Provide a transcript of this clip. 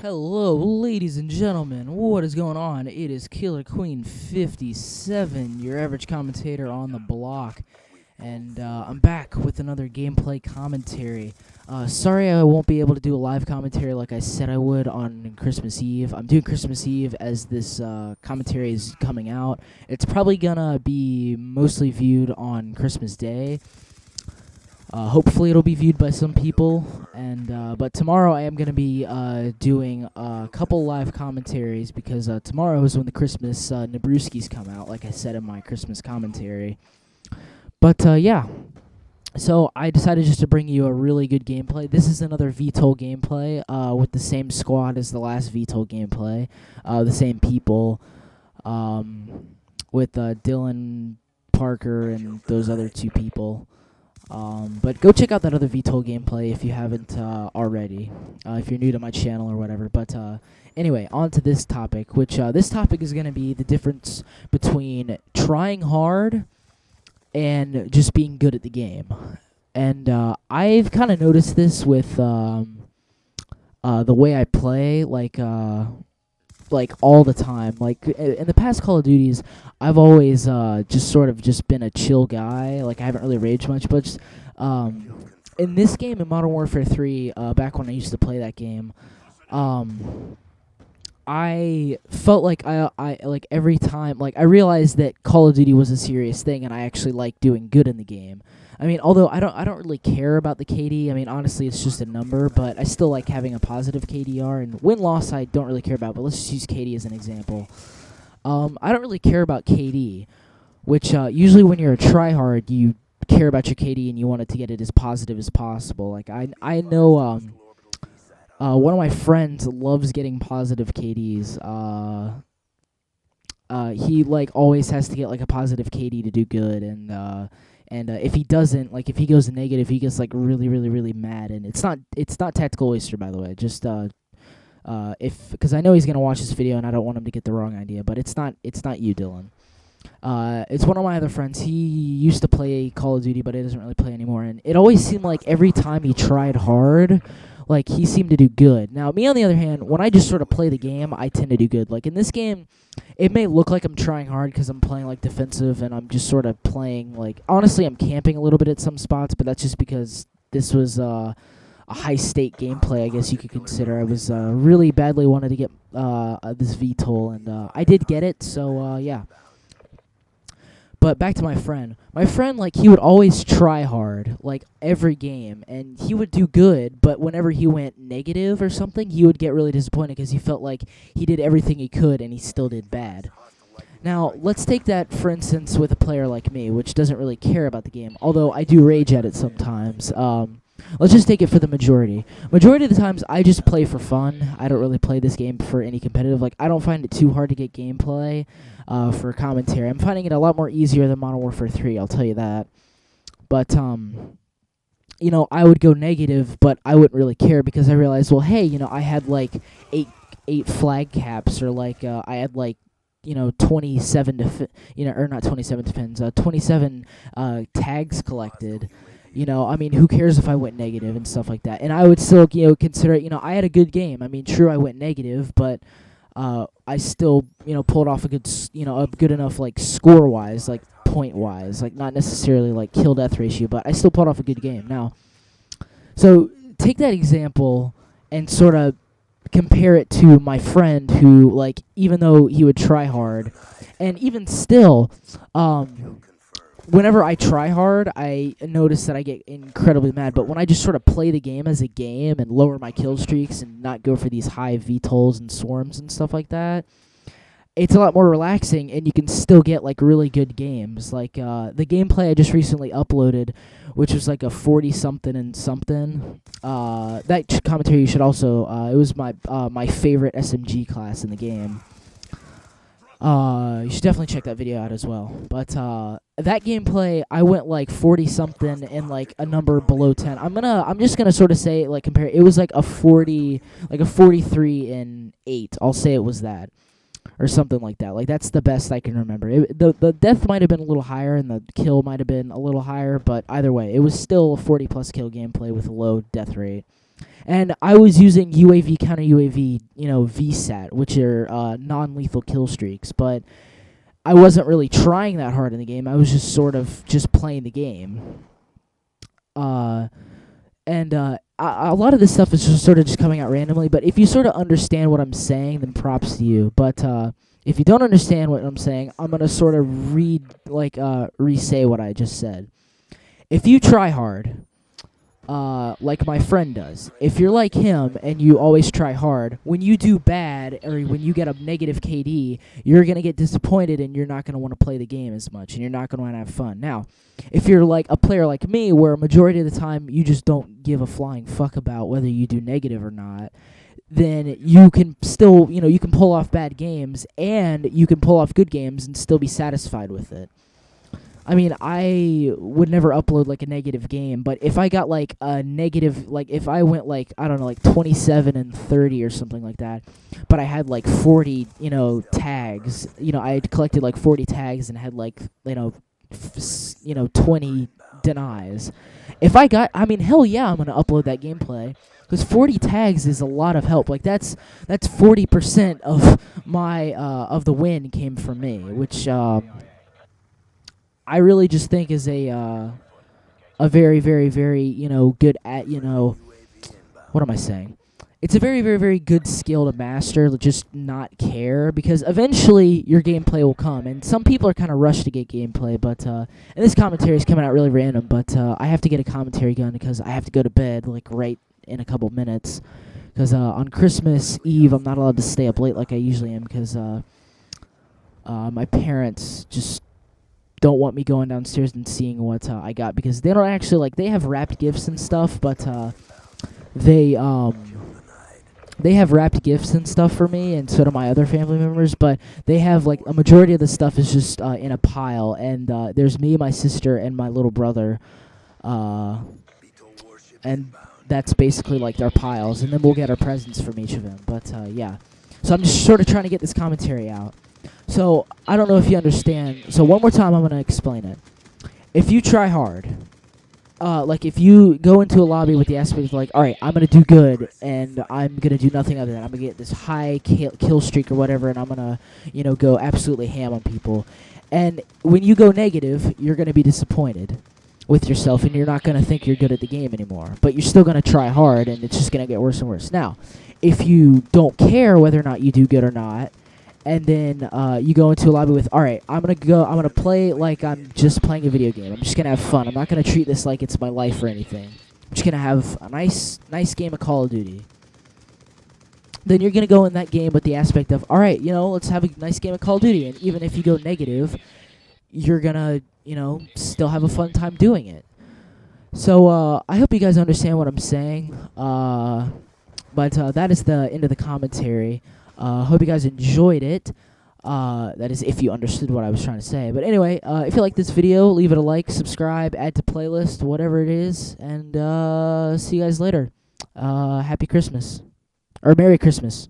Hello, ladies and gentlemen. What is going on? It is Killer Queen 57, your average commentator on the block, and I'm back with another gameplay commentary. Sorry I won't be able to do a live commentary like I said I would on Christmas Eve. I'm doing Christmas Eve as this commentary is coming out. It's probably gonna be mostly viewed on Christmas Day. Hopefully it'll be viewed by some people, and but tomorrow I am going to be doing a couple live commentaries because tomorrow is when the Christmas Nabrewskis come out, like I said in my Christmas commentary. But yeah, so I decided just to bring you a really good gameplay. This is another VTOL gameplay with the same squad as the last VTOL gameplay, the same people, with Dylan, Parker, and those other two people. But go check out that other VTOL gameplay if you haven't already, if you're new to my channel or whatever. But anyway, on to this topic, which this topic is going to be the difference between trying hard and just being good at the game. And I've kind of noticed this with the way I play, like all the time. Like in the past Call of Duties, I've always just sort of just been a chill guy. Like I haven't really raged much, but just, in this game, in Modern Warfare 3, back when I used to play that game, I felt like I like every time, like I realized that Call of Duty was a serious thing, and I actually like doing good in the game. I mean, although I don't really care about the KD. I mean, honestly, it's just a number, but I still like having a positive KDR. And win-loss, I don't really care about, but let's just use KD as an example. I don't really care about KD, which usually when you're a tryhard, you care about your KD and you want it to get it as positive as possible. Like I know one of my friends loves getting positive KDs. He like always has to get like a positive KD to do good, and if he doesn't, like if he goes negative, he gets like really mad. And it's not Tactical Oyster, by the way. Just because I know he's gonna watch this video and I don't want him to get the wrong idea, but it's not you, Dylan. It's one of my other friends. He used to play Call of Duty, but he doesn't really play anymore. And it always seemed like every time he tried hard, like he seemed to do good. Now, me on the other hand, when I just sort of play the game, I tend to do good. Like in this game, it may look like I'm trying hard because I'm playing like defensive and I'm just sort of playing like, honestly, I'm camping a little bit at some spots, but that's just because this was a high-stake gameplay, I guess you could consider. I was really badly wanted to get this VTOL, and I did get it, so yeah. But back to my friend. My friend, like, he would always try hard, like, every game, and he would do good, but whenever he went negative or something, he would get really disappointed because he felt like he did everything he could and he still did bad. Now, let's take that, for instance, with a player like me, which doesn't really care about the game, although I do rage at it sometimes. Let's just take it for the majority. Majority of the times, I just play for fun. I don't really play this game for any competitive. Like, I don't find it too hard to get gameplay for commentary. I'm finding it a lot more easier than Modern Warfare 3, I'll tell you that. But, you know, I would go negative, but I wouldn't really care because I realized, well, hey, you know, I had, like, eight flag caps, or, like, I had, like, you know, 27 or not 27 defends, 27 tags collected. You know, I mean, who cares if I went negative and stuff like that? And I would still, you know, consider it, you know, I had a good game. I mean, true, I went negative, but I still, you know, pulled off a good, a good enough, like, score-wise, like, point-wise. Like, not necessarily, like, kill-death ratio, but I still pulled off a good game. Now, so take that example and sort of compare it to my friend who, like, even though he would try hard, and even still, whenever I try hard, I notice that I get incredibly mad. But when I just sort of play the game as a game and lower my kill streaks and not go for these high VTOLs and swarms and stuff like that, it's a lot more relaxing, and you can still get, like, really good games. Like, the gameplay I just recently uploaded, which was, like, a 40-something and something. That commentary you should also, it was my favorite SMG class in the game. You should definitely check that video out as well. But that gameplay, I went like 40-something and like a number below 10. I'm just gonna sort of say, like, compare. It was like a 43 and 8. I'll say it was that, or something like that. Like, that's the best I can remember. The death might have been a little higher and the kill might have been a little higher, but either way, it was still a 40+ kill gameplay with a low death rate. And I was using UAV counter UAV, VSAT, which are non-lethal kill streaks, but I wasn't really trying that hard in the game. I was just sort of just playing the game. And a lot of this stuff is just sort of just coming out randomly, but if you sort of understand what I'm saying, then props to you. But if you don't understand what I'm saying, I'm going to sort of re-say what I just said. If you try hard, like my friend does, if you're like him and you always try hard, when you do bad or when you get a negative KD, you're going to get disappointed and you're not going to want to play the game as much and you're not going to want to have fun. Now, if you're like a player like me where a majority of the time you just don't give a flying fuck about whether you do negative or not, then you can still, you can pull off bad games and you can pull off good games and still be satisfied with it. I mean, I would never upload like a negative game, but if I got like a negative, like if I went like, I don't know, like 27 and 30 or something like that, but I had like 40, tags, I had collected like 40 tags and had like, 20 denies. If I got, I mean, hell yeah, I'm going to upload that gameplay. Because 40 tags is a lot of help. Like that's 40% of my of the win came from me, which I really just think is a very, very, very, good at, what am I saying? It's a very, very, very good skill to master, just not care, because eventually your gameplay will come. And some people are kind of rushed to get gameplay, but, and this commentary is coming out really random, but I have to get a commentary gun because I have to go to bed, like, right in a couple minutes. Because on Christmas Eve, I'm not allowed to stay up late like I usually am, because my parents just don't want me going downstairs and seeing what I got, because they don't actually, like, they have wrapped gifts and stuff, but they have wrapped gifts and stuff for me, and so do my other family members, but they have, like, a majority of the stuff is just in a pile, and there's me, my sister, and my little brother, and that's basically, like, their piles, and then we'll get our presents from each of them, but yeah. So I'm just sort of trying to get this commentary out. So, I don't know if you understand. So, one more time, I'm going to explain it. If you try hard, like if you go into a lobby with the aspect of like, all right, I'm going to do good, and I'm going to do nothing other than I'm going to get this high kill streak or whatever, and I'm going to, go absolutely ham on people. And when you go negative, you're going to be disappointed with yourself, and you're not going to think you're good at the game anymore. But you're still going to try hard, and it's just going to get worse and worse. Now, if you don't care whether or not you do good or not, and then you go into a lobby with, all right, I'm gonna play like I'm just playing a video game. I'm just gonna have fun. I'm not gonna treat this like it's my life or anything. I'm just gonna have a nice game of Call of Duty. Then you're gonna go in that game with the aspect of, all right, let's have a nice game of Call of Duty. And even if you go negative, you're gonna, still have a fun time doing it. So I hope you guys understand what I'm saying. But that is the end of the commentary. Hope you guys enjoyed it. That is, if you understood what I was trying to say. But anyway, if you like this video, leave it a like, subscribe, add to playlist, whatever it is, and see you guys later. Happy Christmas. Or Merry Christmas.